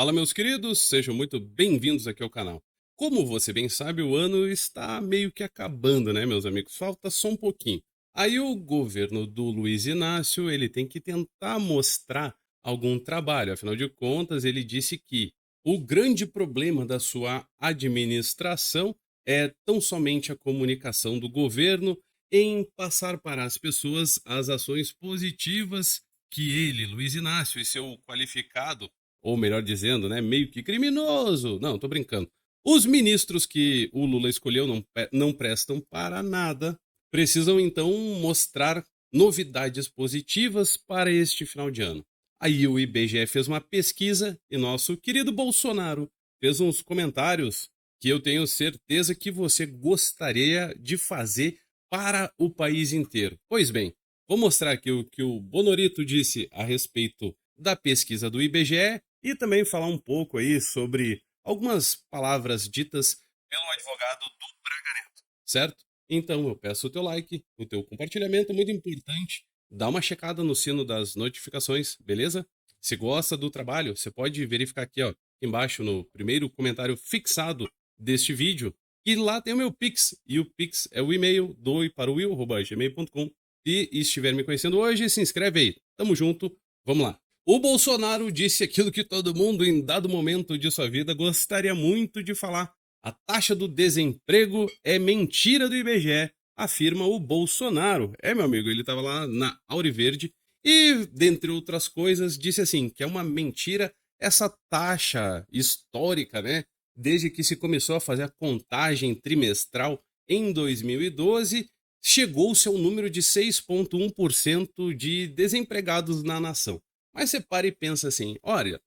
Fala, meus queridos, sejam muito bem-vindos aqui ao canal. Como você bem sabe, o ano está meio que acabando, né, meus amigos? Falta só um pouquinho. Aí o governo do Luiz Inácio, ele tem que tentar mostrar algum trabalho. Afinal de contas, ele disse que o grande problema da sua administração é tão somente a comunicação do governo em passar para as pessoas as ações positivas que ele, Luiz Inácio, e seu qualificado ou melhor dizendo, né, meio que criminoso. Não, tô brincando. Os ministros que o Lula escolheu não prestam para nada, precisam então mostrar novidades positivas para este final de ano. Aí o IBGE fez uma pesquisa e nosso querido Bolsonaro fez uns comentários que eu tenho certeza que você gostaria de fazer para o país inteiro. Pois bem, vou mostrar aqui o que o Bonorito disse a respeito da pesquisa do IBGE e também falar um pouco aí sobre algumas palavras ditas pelo advogado do Braga Neto, certo? Então eu peço o teu like, o teu compartilhamento, muito importante. Dá uma checada no sino das notificações, beleza? Se gosta do trabalho, você pode verificar aqui, ó, embaixo no primeiro comentário fixado deste vídeo, e lá tem o meu Pix, e o Pix é o e-mail doiparuil@gmail.com. Se estiver me conhecendo hoje, se inscreve aí. Tamo junto, vamos lá. O Bolsonaro disse aquilo que todo mundo, em dado momento de sua vida, gostaria muito de falar. A taxa do desemprego é mentira do IBGE, afirma o Bolsonaro. É, meu amigo, ele estava lá na Auriverde e, dentre outras coisas, disse assim, que é uma mentira essa taxa histórica, né? Desde que se começou a fazer a contagem trimestral em 2012, chegou-se ao número de 6,1% de desempregados na nação. Mas você para e pensa assim, olha,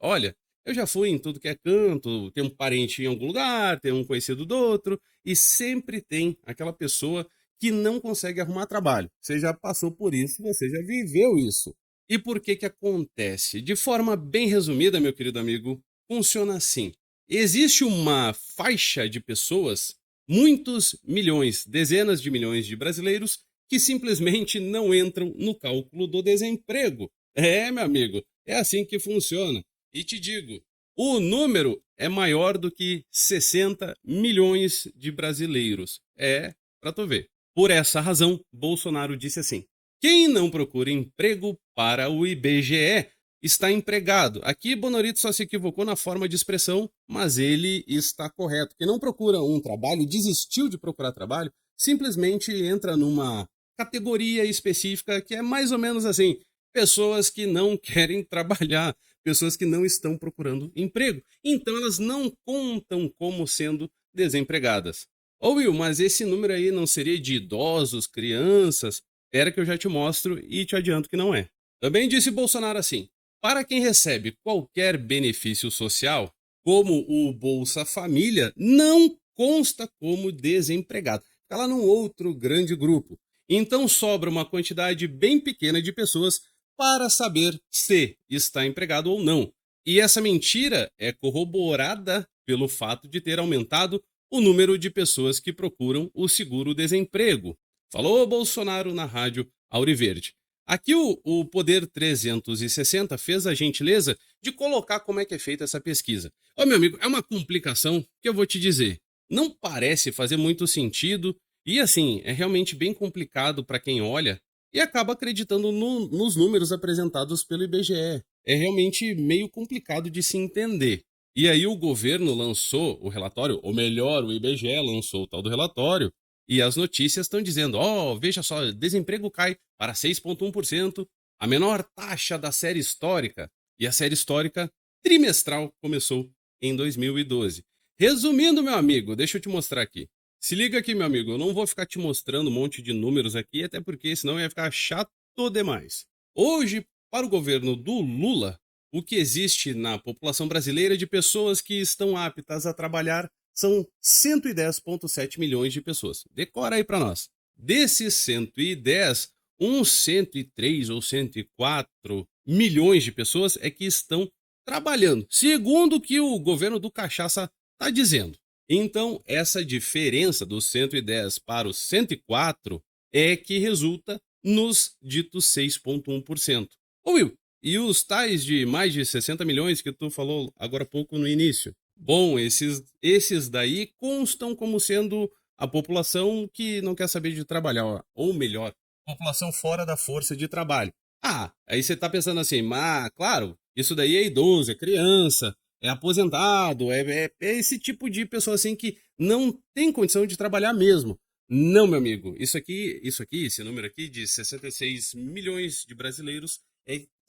eu já fui em tudo que é canto, tem um parente em algum lugar, tem um conhecido do outro, e sempre tem aquela pessoa que não consegue arrumar trabalho. Você já passou por isso, você já viveu isso. E por que que acontece? De forma bem resumida, meu querido amigo, funciona assim. Existe uma faixa de pessoas, muitos milhões, dezenas de milhões de brasileiros, que simplesmente não entram no cálculo do desemprego. É, meu amigo, é assim que funciona. E te digo, o número é maior do que 60 milhões de brasileiros. É, para tu ver. Por essa razão, Bolsonaro disse assim: quem não procura emprego para o IBGE está empregado. Aqui Bonorito só se equivocou na forma de expressão, mas ele está correto. Quem não procura um trabalho, desistiu de procurar trabalho, simplesmente entra numa categoria específica que é mais ou menos assim: pessoas que não querem trabalhar, pessoas que não estão procurando emprego. Então elas não contam como sendo desempregadas. Ô Will, mas esse número aí não seria de idosos, crianças? Espera que eu já te mostro e te adianto que não é. Também disse Bolsonaro assim: para quem recebe qualquer benefício social, como o Bolsa Família, não consta como desempregado. Está lá num outro grande grupo. Então sobra uma quantidade bem pequena de pessoas para saber se está empregado ou não. E essa mentira é corroborada pelo fato de ter aumentado o número de pessoas que procuram o seguro-desemprego. Falou Bolsonaro na rádio Auriverde. Aqui o Poder 360 fez a gentileza de colocar como é que é feita essa pesquisa. Ô meu amigo, é uma complicação que eu vou te dizer. Não parece fazer muito sentido e assim, é realmente bem complicado para quem olha e acaba acreditando nos números apresentados pelo IBGE. É realmente meio complicado de se entender. E aí o governo lançou o relatório, ou melhor, o IBGE lançou o tal do relatório, e as notícias estão dizendo, veja só, desemprego cai para 6,1%, a menor taxa da série histórica. E a série histórica trimestral começou em 2012. Resumindo, meu amigo, deixa eu te mostrar aqui. Se liga aqui, meu amigo, eu não vou ficar te mostrando um monte de números aqui, até porque senão ia ficar chato demais. Hoje, para o governo do Lula, o que existe na população brasileira de pessoas que estão aptas a trabalhar são 110,7 milhões de pessoas. Decora aí para nós. Desses 110, uns 103 ou 104 milhões de pessoas é que estão trabalhando, segundo o que o governo do Cachaça está dizendo. Então, essa diferença dos 110 para os 104 é que resulta nos ditos 6,1%. Ô Will, E os tais de mais de 60 milhões que tu falou agora há pouco no início? Bom, esses daí constam como sendo a população que não quer saber de trabalhar, ó, ou melhor, população fora da força de trabalho. Ah, aí você tá pensando assim, mas claro, isso daí é idoso, é criança, é aposentado, é esse tipo de pessoa assim que não tem condição de trabalhar mesmo. Não, meu amigo, isso aqui, esse número aqui de 66 milhões de brasileiros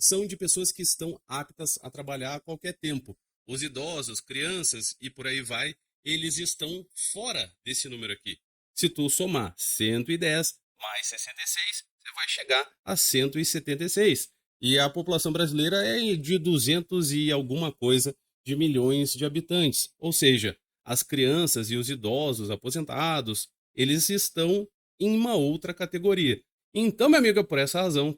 são de pessoas que estão aptas a trabalhar a qualquer tempo. Os idosos, crianças e por aí vai, eles estão fora desse número aqui. Se tu somar 110 mais 66, você vai chegar a 176. E a população brasileira é de 200 e alguma coisa de milhões de habitantes. Ou seja, as crianças e os idosos aposentados, eles estão em uma outra categoria. Então, meu amigo, é por essa razão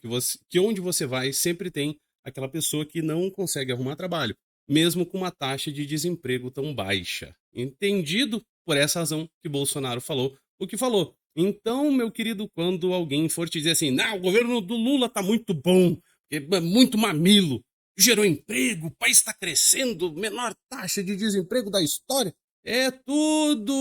que onde você vai sempre tem aquela pessoa que não consegue arrumar trabalho, mesmo com uma taxa de desemprego tão baixa. Entendido? Por essa razão que Bolsonaro falou o que falou. Então, meu querido, quando alguém for te dizer assim, não, o governo do Lula tá muito bom, é muito mamilo, gerou emprego, o país está crescendo, menor taxa de desemprego da história, é tudo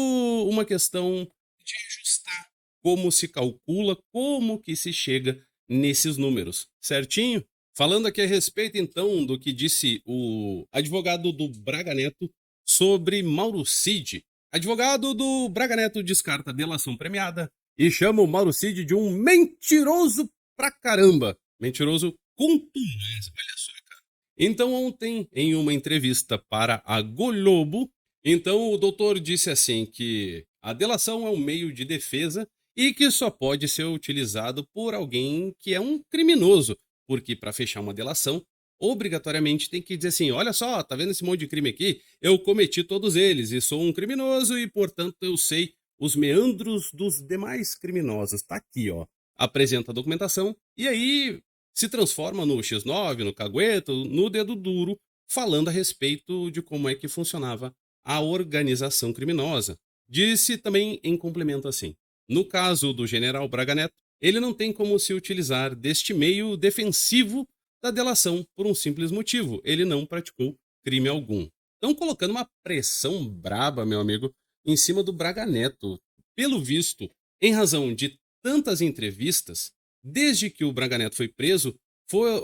uma questão de ajustar como se calcula, como que se chega nesses números, certinho? Falando aqui a respeito, então, do que disse o advogado do Braga Neto sobre Mauro Cid. Advogado do Braga Neto descarta delação premiada e chama o Mauro Cid de um mentiroso pra caramba. Mentiroso contumaz, olha só, cara. Então, ontem, em uma entrevista para a Globo, então o doutor disse assim que a delação é um meio de defesa e que só pode ser utilizado por alguém que é um criminoso, porque para fechar uma delação, obrigatoriamente tem que dizer assim: olha só, tá vendo esse monte de crime aqui? Eu cometi todos eles e sou um criminoso e, portanto, eu sei os meandros dos demais criminosos. Tá aqui, ó. Apresenta a documentação e aí se transforma no X9, no cagueto, no dedo duro, falando a respeito de como é que funcionava a organização criminosa. Disse também em complemento assim: no caso do general Braga Neto, ele não tem como se utilizar deste meio defensivo da delação por um simples motivo: ele não praticou crime algum. Estão colocando uma pressão braba, meu amigo, em cima do Braga Neto. Pelo visto, em razão de tantas entrevistas, desde que o Braga Neto foi preso,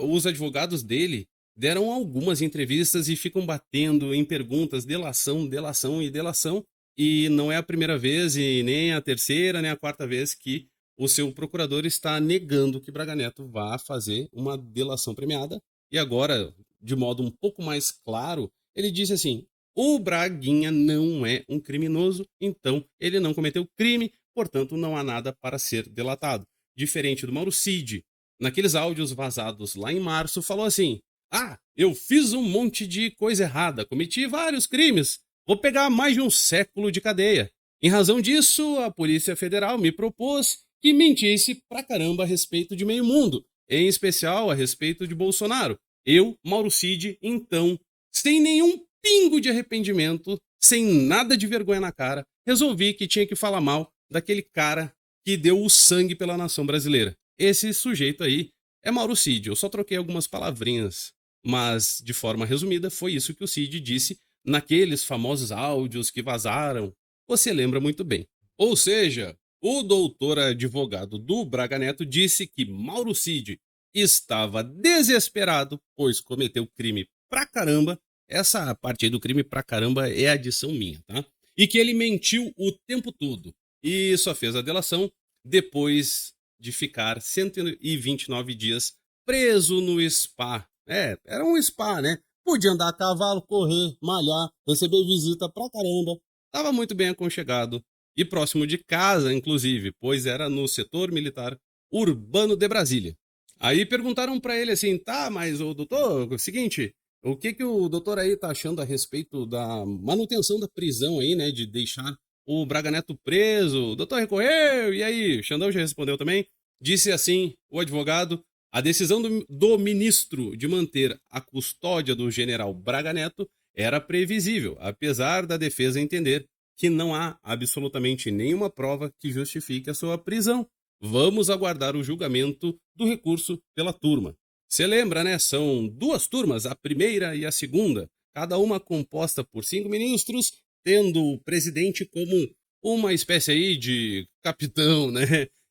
os advogados dele deram algumas entrevistas e ficam batendo em perguntas, delação, delação e delação. E não é a primeira vez, e nem a terceira, nem a quarta vez que o seu procurador está negando que Braga Neto vá fazer uma delação premiada. E agora, de modo um pouco mais claro, ele disse assim: o Braguinha não é um criminoso, então ele não cometeu crime, portanto não há nada para ser delatado. Diferente do Mauro Cid, naqueles áudios vazados lá em março, falou assim: ah, eu fiz um monte de coisa errada, cometi vários crimes, vou pegar mais de um século de cadeia. Em razão disso, a Polícia Federal me propôs que mentisse pra caramba a respeito de meio mundo, em especial a respeito de Bolsonaro. Eu, Mauro Cid, então, sem nenhum pingo de arrependimento, sem nada de vergonha na cara, resolvi que tinha que falar mal daquele cara que deu o sangue pela nação brasileira. Esse sujeito aí é Mauro Cid. Eu só troquei algumas palavrinhas, mas de forma resumida foi isso que o Cid disse naqueles famosos áudios que vazaram. Você lembra muito bem. Ou seja, o doutor advogado do Braga Neto disse que Mauro Cid estava desesperado, pois cometeu crime pra caramba. Essa parte aí do crime pra caramba é adição minha, tá? E que ele mentiu o tempo todo. E só fez a delação depois de ficar 129 dias preso no spa. Era um spa, né? Podia andar a cavalo, correr, malhar, receber visita pra caramba. Tava muito bem aconchegado e próximo de casa, inclusive, pois era no setor militar urbano de Brasília. Aí perguntaram pra ele assim: tá, mas o doutor, é o seguinte, o que que o doutor aí tá achando a respeito da manutenção da prisão aí, né, de deixar o Braga Neto preso? O doutor recorreu, e aí? O Xandão já respondeu também. Disse assim o advogado: a decisão do ministro de manter a custódia do general Braga Neto era previsível, apesar da defesa entender que não há absolutamente nenhuma prova que justifique a sua prisão. Vamos aguardar o julgamento do recurso pela turma. Você lembra, né? São duas turmas, a primeira e a segunda, cada uma composta por 5 ministros, tendo o presidente como uma espécie aí de capitão, né?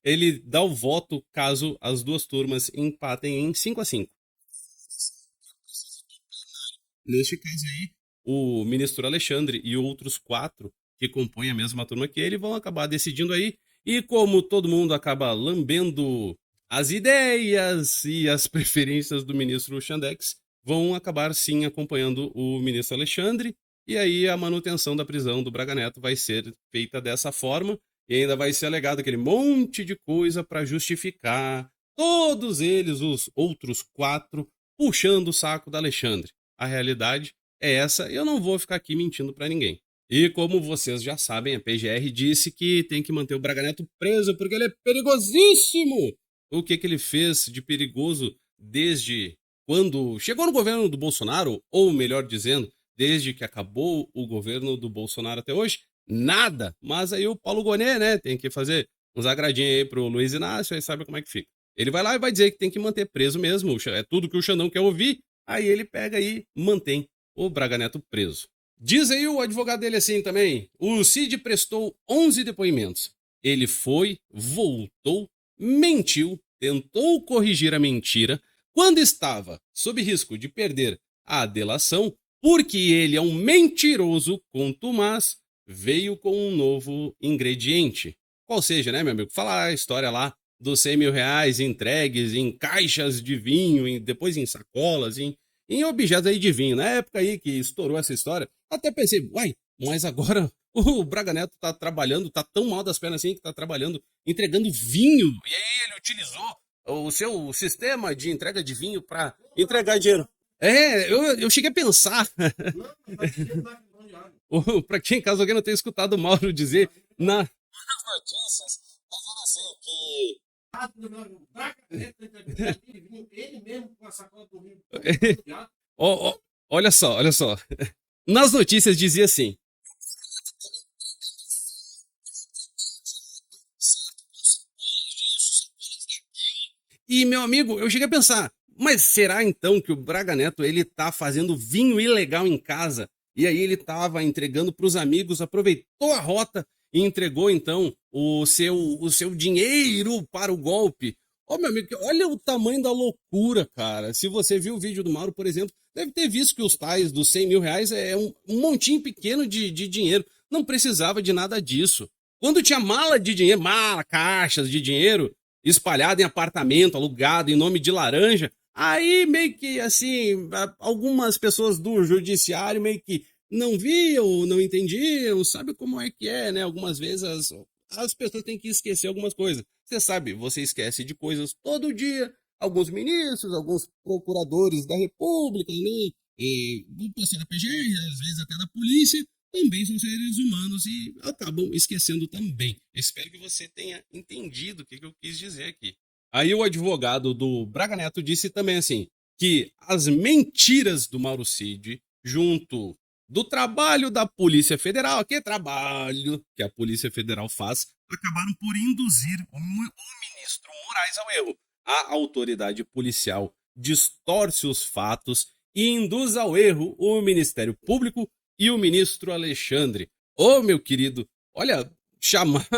Ele dá o voto caso as duas turmas empatem em 5-5. Neste caso aí, o ministro Alexandre e outros 4 que compõem a mesma turma que ele vão acabar decidindo aí. E como todo mundo acaba lambendo as ideias e as preferências do ministro Chandex, vão acabar sim acompanhando o ministro Alexandre. E aí a manutenção da prisão do Braga Neto vai ser feita dessa forma. E ainda vai ser alegado aquele monte de coisa para justificar todos eles, os outros 4, puxando o saco da Alexandre. A realidade é essa, eu não vou ficar aqui mentindo para ninguém. E como vocês já sabem, a PGR disse que tem que manter o Braga Neto preso porque ele é perigosíssimo. O que ele fez de perigoso desde quando chegou no governo do Bolsonaro, ou melhor dizendo, desde que acabou o governo do Bolsonaro até hoje? Nada. Mas aí o Paulo Gonet, né, tem que fazer uns agradinhos aí pro Luiz Inácio, aí sabe como é que fica. Ele vai lá e vai dizer que tem que manter preso mesmo, é tudo que o Xandão quer ouvir, aí ele pega e mantém o Braga Neto preso. Diz aí o advogado dele assim também, o Cid prestou 11 depoimentos. Ele foi, voltou, mentiu, tentou corrigir a mentira, quando estava sob risco de perder a delação, porque ele é um mentiroso contumaz, veio com um novo ingrediente. Qual seja, né, meu amigo? Fala a história lá dos 100 mil reais entregues em caixas de vinho, depois em sacolas, em objetos aí de vinho. Na época aí que estourou essa história, até pensei, uai, mas agora o Braga Neto tá trabalhando, tá tão mal das pernas assim que tá trabalhando, entregando vinho. E aí ele utilizou o seu sistema de entrega de vinho para entregar dinheiro. Eu cheguei a pensar, para quem, caso alguém não tenha escutado o Mauro dizer, nas notícias, dizendo assim que ele mesmo com a sacola do vinho. Olha só, olha só. Nas notícias dizia assim: e, meu amigo, eu cheguei a pensar, mas será então que o Braga Neto ele tá fazendo vinho ilegal em casa? E aí ele tava entregando para os amigos, aproveitou a rota e entregou então o seu dinheiro para o golpe. Ô, meu amigo, olha o tamanho da loucura, cara. Se você viu o vídeo do Mauro, por exemplo, deve ter visto que os tais dos 100 mil reais é um montinho pequeno de dinheiro. Não precisava de nada disso. Quando tinha mala de dinheiro, mala, caixas de dinheiro, espalhado em apartamento, alugado em nome de laranja, aí meio que assim, algumas pessoas do judiciário meio que não viam, não entendiam, sabe como é que é, né? Algumas vezes as pessoas têm que esquecer algumas coisas. Você sabe, você esquece de coisas todo dia. Alguns ministros, alguns procuradores da República, né? E do pessoal da PGR, às vezes até da polícia, também são seres humanos e acabam esquecendo também. Espero que você tenha entendido o que eu quis dizer aqui. Aí o advogado do Braga Neto disse também assim, que as mentiras do Mauro Cid, junto do trabalho da Polícia Federal, que é trabalho que a Polícia Federal faz, acabaram por induzir o ministro Moraes ao erro. A autoridade policial distorce os fatos e induz ao erro o Ministério Público e o ministro Alexandre. Ô, meu querido, olha, chamar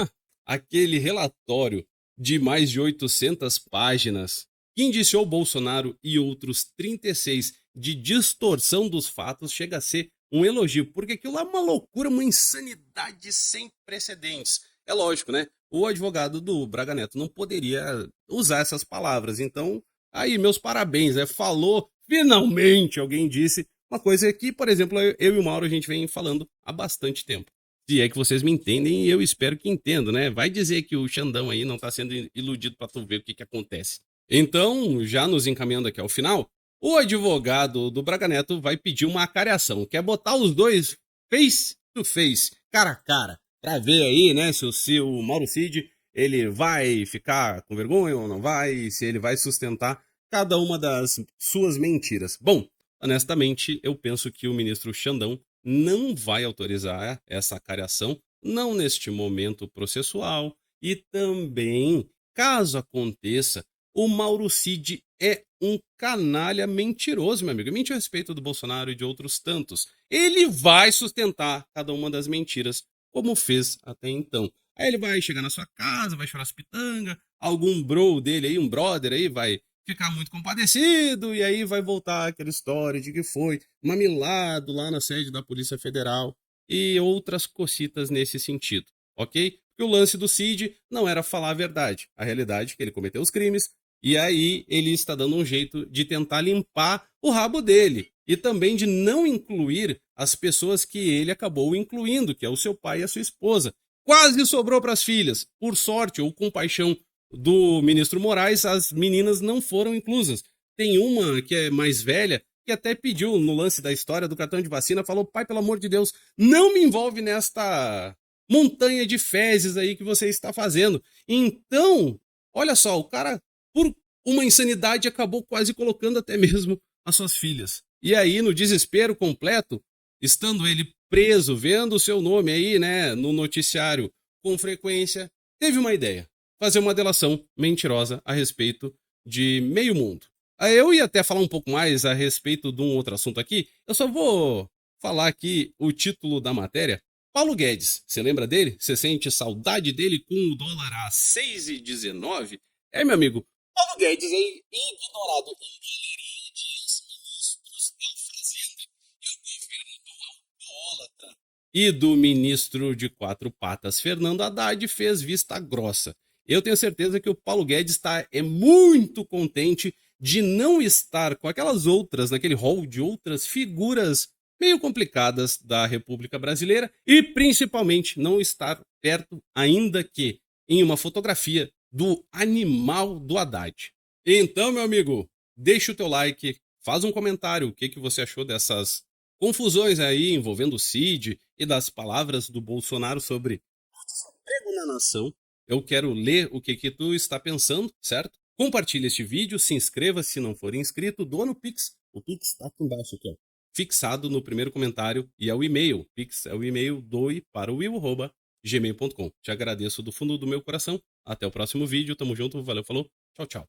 aquele relatório de mais de 800 páginas que indiciou Bolsonaro e outros 36 de distorção dos fatos chega a ser um elogio, porque aquilo é uma loucura, uma insanidade sem precedentes. É lógico, né? O advogado do Braga Neto não poderia usar essas palavras, então, aí, meus parabéns, falou, finalmente alguém disse uma coisa que, por exemplo, eu e o Mauro a gente vem falando há bastante tempo. Se é que vocês me entendem, e eu espero que entendam, né? Vai dizer que o Xandão aí não tá sendo iludido pra tu ver o que acontece. Então, já nos encaminhando aqui ao final, o advogado do Braga Neto vai pedir uma acariação. Quer botar os dois face to face, cara a cara, pra ver aí, né, se o Mauro Cid, ele vai ficar com vergonha ou não vai, se ele vai sustentar cada uma das suas mentiras. Bom, honestamente, eu penso que o ministro Xandão não vai autorizar essa acariação, não neste momento processual, e também, caso aconteça, o Mauro Cid é um canalha mentiroso, meu amigo. Mentiu a respeito do Bolsonaro e de outros tantos. Ele vai sustentar cada uma das mentiras, como fez até então. Aí ele vai chegar na sua casa, vai chorar as pitanga, algum bro dele aí, um brother aí, vai ficar muito compadecido, e aí vai voltar aquela história de que foi mamilado lá na sede da Polícia Federal e outras cocitas nesse sentido, ok? Porque o lance do Cid não era falar a verdade, a realidade é que ele cometeu os crimes, e aí ele está dando um jeito de tentar limpar o rabo dele, e também de não incluir as pessoas que ele acabou incluindo, que é o seu pai e a sua esposa. Quase sobrou para as filhas. Por sorte ou com paixão do ministro Moraes, as meninas não foram inclusas. Tem uma que é mais velha, que até pediu no lance da história do cartão de vacina, falou: pai, pelo amor de Deus, não me envolve nesta montanha de fezes aí que você está fazendo. Então, olha só, o cara, por uma insanidade, acabou quase colocando até mesmo as suas filhas. E aí, no desespero completo, estando ele preso, vendo o seu nome aí, né, no noticiário com frequência, teve uma ideia: fazer uma delação mentirosa a respeito de meio mundo. Aí eu ia até falar um pouco mais a respeito de um outro assunto aqui, eu só vou falar aqui o título da matéria. Paulo Guedes, você lembra dele? Você sente saudade dele com o dólar a 6,19? É, meu amigo, Paulo Guedes é ignorado em galeria de ex-ministros da Fazenda e o governo do alcoólatra. E do ministro de quatro patas, Fernando Haddad, fez vista grossa. Eu tenho certeza que o Paulo Guedes é muito contente de não estar com aquelas outras, naquele hall de outras figuras meio complicadas da República Brasileira e principalmente não estar perto, ainda que em uma fotografia, do animal do Haddad. Então, meu amigo, deixa o teu like, faz um comentário, o que você achou dessas confusões aí envolvendo o Cid e das palavras do Bolsonaro sobre emprego na nação. Eu quero ler o que tu está pensando, certo? Compartilhe este vídeo, se inscreva se não for inscrito, doa no Pix. O Pix está aqui embaixo, aqui, ó, fixado no primeiro comentário, e é o e-mail. Pix é o e-mail doe para o will@gmail.com. Te agradeço do fundo do meu coração. Até o próximo vídeo. Tamo junto. Valeu, falou. Tchau, tchau.